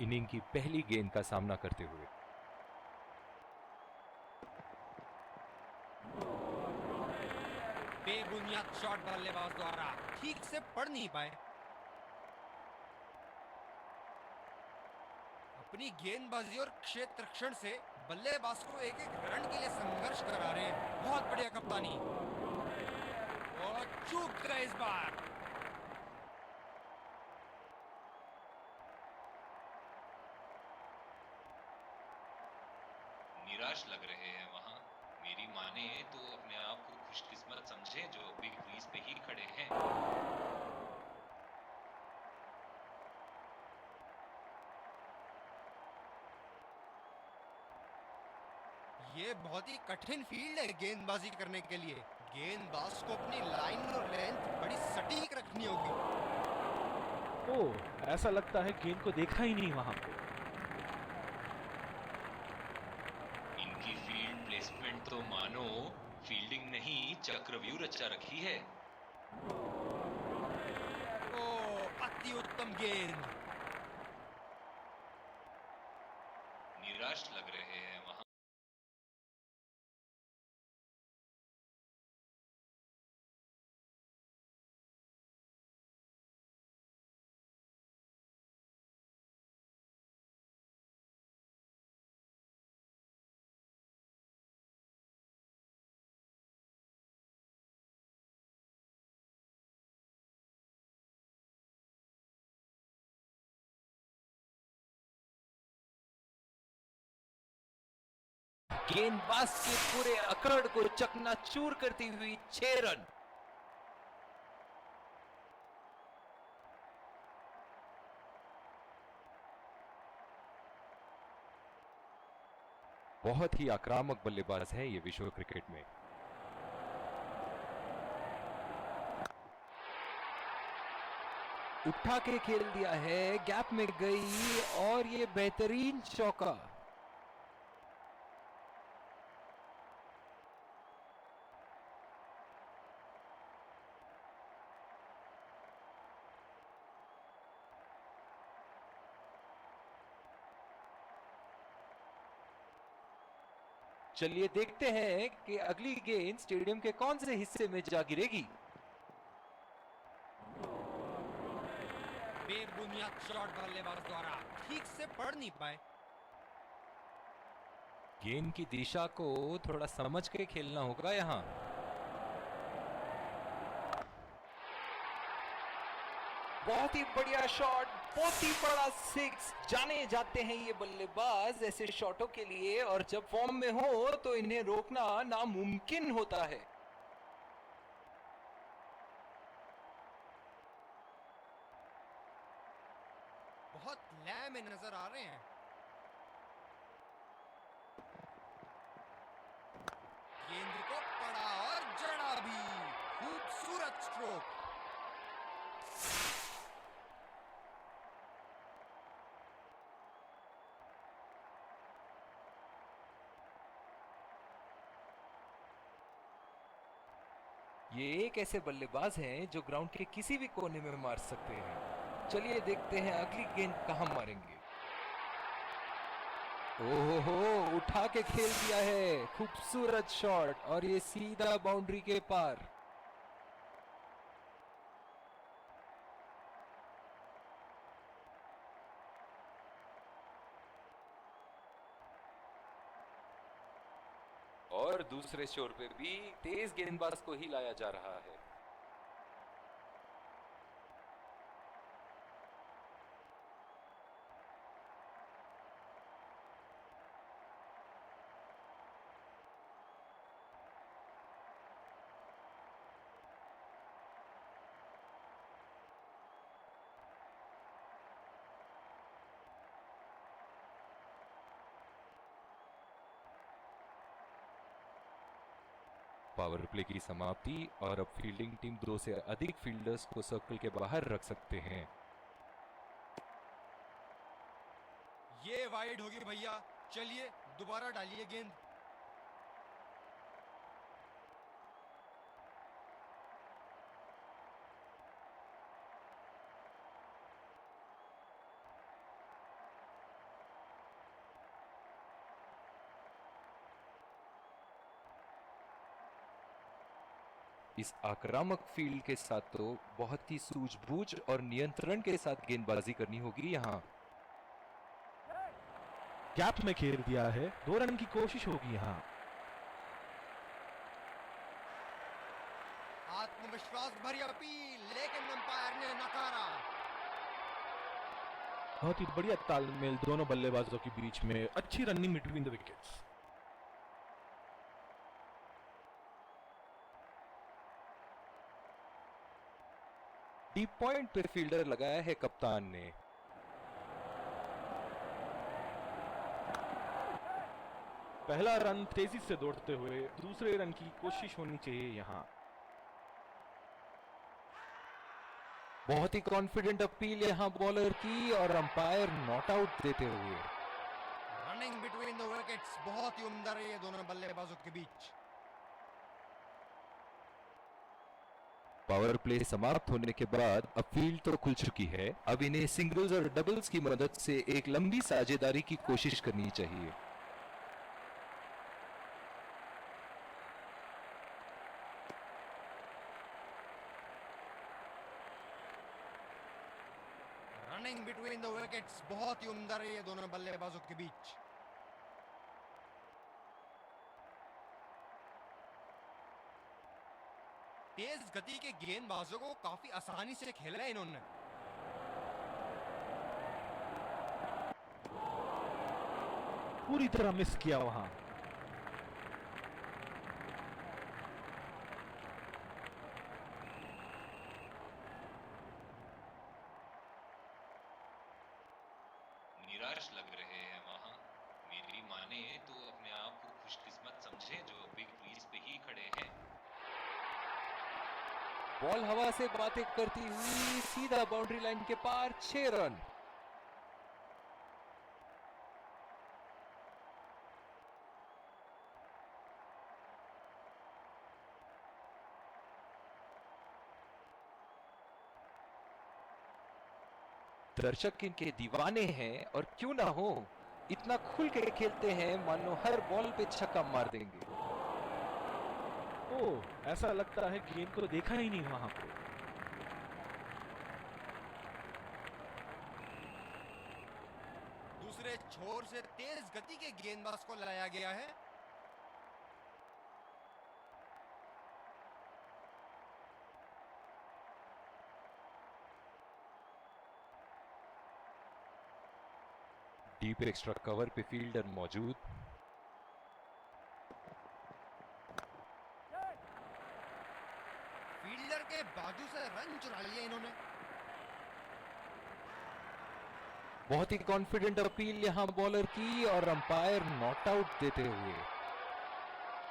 Inning की पहली गेंद का सामना करते हुए। बेबुनियाद शॉट बल्लेबाज द्वारा ठीक से पढ़ नहीं पाए। अपनी गेंदबाजी और क्षेत्र रक्षण से बल्लेबाज को एक एक रन के लिए संघर्ष करा रहे हैं। बहुत बढ़िया कप्तानी और चूक गए इस बार। निराश लग रहे हैं वहां। मेरी माने तो अपने आप को खुशकिस्मत समझे जो अभी क्रीज पे ही खड़े हैं। ये बहुत ही कठिन फील्ड है गेंदबाजी करने के लिए। गेंदबाज को अपनी लाइन और लेंथ बड़ी सटीक रखनी होगी। ओह, ऐसा लगता है गेंद को देखा ही नहीं वहां। इनकी फील्ड प्लेसमेंट तो मानो फील्डिंग नहीं चक्रव्यूह रचा रखी है। ओ, अति उत्तम गेंद। निराश लग रहे हैं वहां। गेंदबाज के पूरे अकड़ को चकनाचूर करती हुई 6 रन। बहुत ही आक्रामक बल्लेबाज है ये विश्व क्रिकेट में। उठा के खेल दिया है, गैप में गई और ये बेहतरीन चौका। चलिए देखते हैं कि अगली गेंद स्टेडियम के कौन से हिस्से में जा गिरेगी। बेबुनियाद शॉट बल्लेबाज द्वारा ठीक से पढ़ नहीं पाए। गेंद की दिशा को थोड़ा समझ के खेलना होगा यहां। बहुत ही बढ़िया शॉट, बहुत ही बड़ा सिक्स। जाने जाते हैं ये बल्लेबाज ऐसे शॉटों के लिए, और जब फॉर्म में हो तो इन्हें रोकना नामुमकिन होता है। बहुत लय में नजर आ रहे हैं। गेंद को पड़ा और जड़ा भी। खूबसूरत स्ट्रोक। ये एक ऐसे बल्लेबाज हैं जो ग्राउंड के किसी भी कोने में मार सकते हैं। चलिए देखते हैं अगली गेंद कहां मारेंगे। ओहो, उठा के खेल दिया है, खूबसूरत शॉट, और ये सीधा बाउंड्री के पार। और दूसरे छोर पे भी तेज गेंदबाज को ही लाया जा रहा है। पावर प्ले की समाप्ति, और अब फील्डिंग टीम 2 से अधिक फील्डर्स को सर्कल के बाहर रख सकते हैं। ये वाइड होगी भैया। चलिए दोबारा डालिए गेंद। इस आक्रामक फील्ड के साथ तो बहुत ही सूझबूझ और नियंत्रण के साथ गेंदबाजी करनी होगी यहाँ। गैप में खेल दिया है, 2 रन की कोशिश होगी यहाँ। आत्मविश्वास भरी अपील, लेकिन अंपायर ने नकारा। बहुत ही बढ़िया तालमेल दोनों बल्लेबाजों के बीच में, अच्छी running between the wickets. Deep point पे फील्डर लगाया है कप्तान ने। पहला रन तेजी से दौड़ते हुए, दूसरे रन की कोशिश होनी चाहिए यहाँ। बहुत ही कॉन्फिडेंट अपील यहाँ बॉलर की और अंपायर नॉट आउट देते हुए। रनिंग बिटवीन द विकेट्स बहुत ही उम्दा रही है दोनों बल्लेबाजों के बीच। पावर प्ले समाप्त होने के बाद अब फील्ड तो खुल चुकी है। अब इन्हें सिंगल्स और डबल्स की मदद से एक लंबी साझेदारी की कोशिश करनी चाहिए। रनिंग बिटवीन द विकेट्स बहुत ही उम्दा रही है दोनों बल्लेबाजों के बीच। तेज गति के गेंदबाजों को काफी आसानी से खेला है इन्होंने। पूरी तरह मिस किया वहां। निराश लग रहे हैं वहां। मेरी माने तो अपने आप को खुशकिस्मत समझे जो बिग क्रीज पे ही खड़े हैं। बॉल हवा से बातें करती हुई सीधा बाउंड्री लाइन के पार, 6 रन। दर्शक इनके दीवाने हैं और क्यों ना हो, इतना खुल के खेलते हैं मानो हर बॉल पे छक्का मार देंगे। ओह, ऐसा लगता है गेंद को देखा ही नहीं वहां पे। दूसरे छोर से तेज गति के गेंदबाज को लाया गया है। डीप एक्स्ट्रा कवर पे फील्डर मौजूद। फील्डर के बाजू से रन चुरा लिए इन्होंने। बहुत ही कॉन्फिडेंट अपील यहाँ बॉलर की और अंपायर नॉट आउट देते हुए।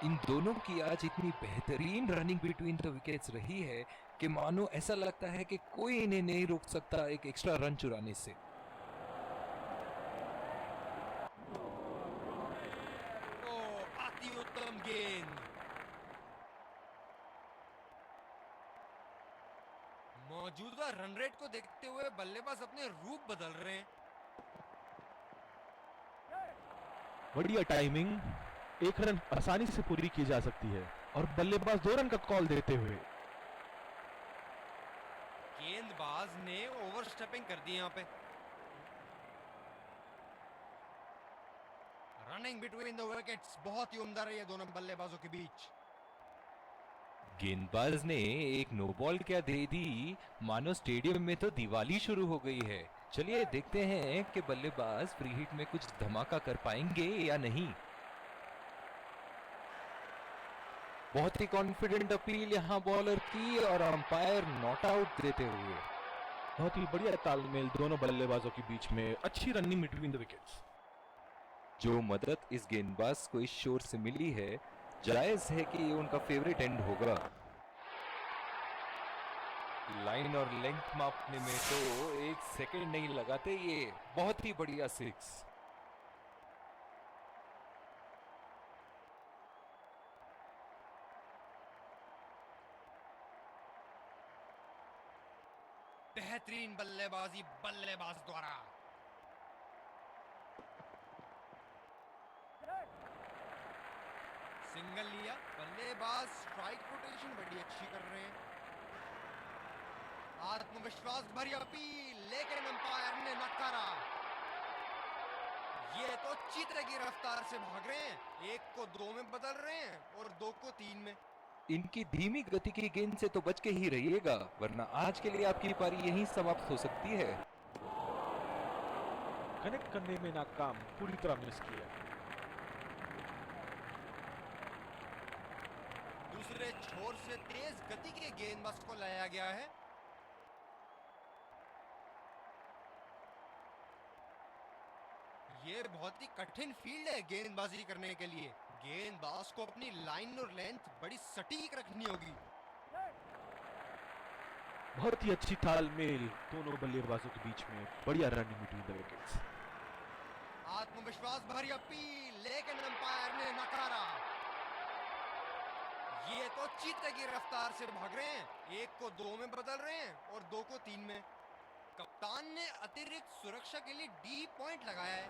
इन दोनों की आज इतनी बेहतरीन रनिंग बिटवीन द विकेट्स रही है कि मानो ऐसा लगता है कि कोई इन्हें नहीं रोक सकता एक एक्स्ट्रा रन चुराने से। अति उत्तम गेंद। मौजूदा रन रेट को देखते हुए बल्लेबाज अपने रूप बदल रहे हैं। बढ़िया टाइमिंग, 1 रन आसानी से पूरी की जा सकती है और बल्लेबाज 2 रन का कॉल देते हुए। गेंदबाज ने ओवरस्टेपिंग कर दी यहां पे। रनिंग बिटवीन द विकेट्स बहुत ही उम्दा रही है दोनों बल्लेबाजों के बीच। गेंदबाज ने एक नो बॉल क्या दे दी, मानो स्टेडियम में तो दिवाली शुरू हो गई है। चलिए देखते हैं कि बल्लेबाज फ्री हिट में कुछ धमाका कर पाएंगे या नहीं। बहुत ही कॉन्फिडेंट अपील यहाँ बॉलर की और अंपायर नॉट आउट देते हुए। बहुत ही बढ़िया तालमेल दोनों बल्लेबाजों के बीच में, अच्छी रनिंग बिटवीन द विकेट्स। जो मदद इस गेंदबाज को इस शोर से मिली है, जायज है कि ये उनका फेवरेट एंड होगा। लाइन और लेंथ मापने में तो 1 सेकंड नहीं लगाते ये। बहुत ही बढ़िया 6। बेहतरीन बल्लेबाजी बल्लेबाज द्वारा। सिंगल लिया, बल्लेबाज स्ट्राइक रोटेशन बड़ी अच्छी कर रहे हैं। आत्मविश्वास भरी अपील, लेकिन अंपायर ने नकारा। ये तो चीते की रफ्तार से भाग रहे हैं, 1 को 2 में बदल रहे हैं और 2 को 3 में। इनकी धीमी गति की गेंद से तो बच के ही रहिएगा, वरना आज के लिए आपकी पारी यहीं समाप्त हो सकती है। कनेक्ट करने में नाकाम, पूरी तरह मिस किया। दूसरे छोर से तेज गति के गेंदबाज को लाया गया है। ये बहुत ही कठिन फील्ड है गेंदबाजी करने के लिए। गेंदबाज को अपनी लाइन और लेंथ बड़ी सटीक रखनी होगी। बहुत ही अच्छी तालमेल दोनों बल्लेबाजों के बीच में, बढ़िया रनिंग बिटवीन द विकेट्स। आत्मविश्वास भरी अपील, लेकिन अंपायर ने नकारा। ये तो चीते की रफ्तार से भाग रहे हैं, 1 को 2 में बदल रहे हैं और 2 को 3 में। कप्तान ने अतिरिक्त सुरक्षा के लिए डी पॉइंट लगाया है।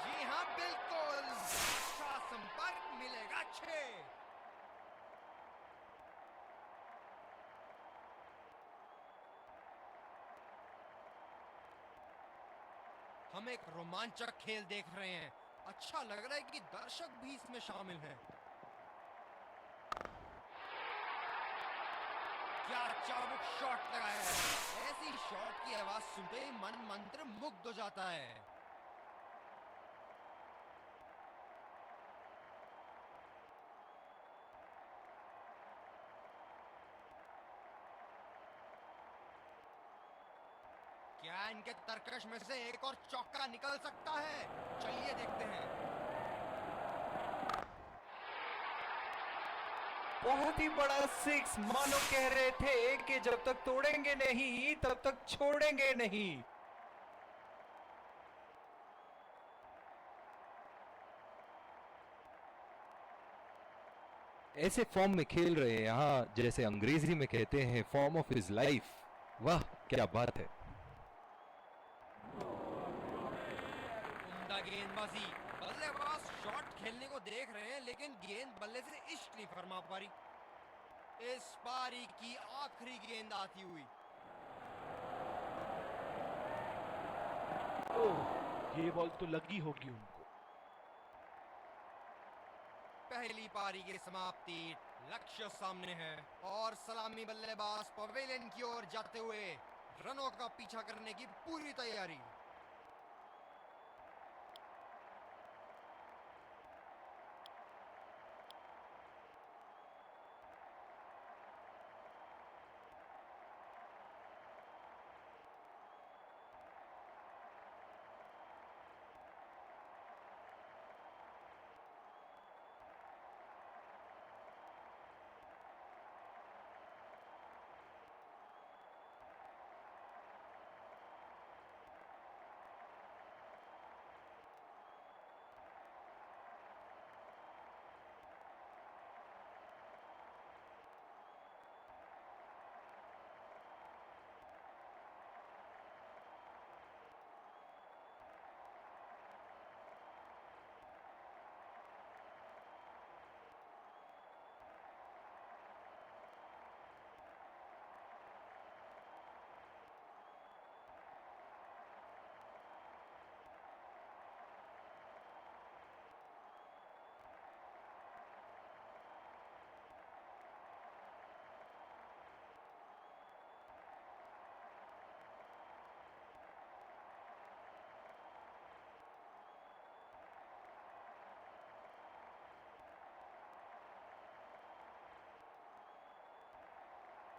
जी हाँ, बिल्कुल, अच्छा संपर्क मिलेगा 6। हम एक रोमांचक खेल देख रहे हैं। अच्छा लग रहा है कि दर्शक भी इसमें शामिल हैं। क्या चाबुक शॉट लगाया है। ऐसी शॉट की आवाज सुनते ही मन मंत्र मुग्ध हो जाता है। क्या इनके तरकश में से एक और चौका निकल सकता है? चलिए देखते हैं। बहुत ही बड़ा 6, मानो कह रहे थे कि जब तक तोड़ेंगे नहीं तब तक छोड़ेंगे नहीं। ऐसे फॉर्म में खेल रहे हैं यहाँ, जैसे अंग्रेजी में कहते हैं फॉर्म ऑफ हिज लाइफ। वाह क्या बात है। उम्दा गेंदबाजी, बल्लेबाज शॉट खेलने को देख रहे हैं, लेकिन गेंद बल्ले से इश्क नहीं फरमा पा रही। इस पारी की आखिरी गेंद आती हुई। ओह, ये बॉल तो लगी होगी उनको। पहली पारी की समाप्ति, लक्ष्य सामने है और सलामी बल्लेबाज पवेलियन की ओर जाते हुए रनों का पीछा करने की पूरी तैयारी।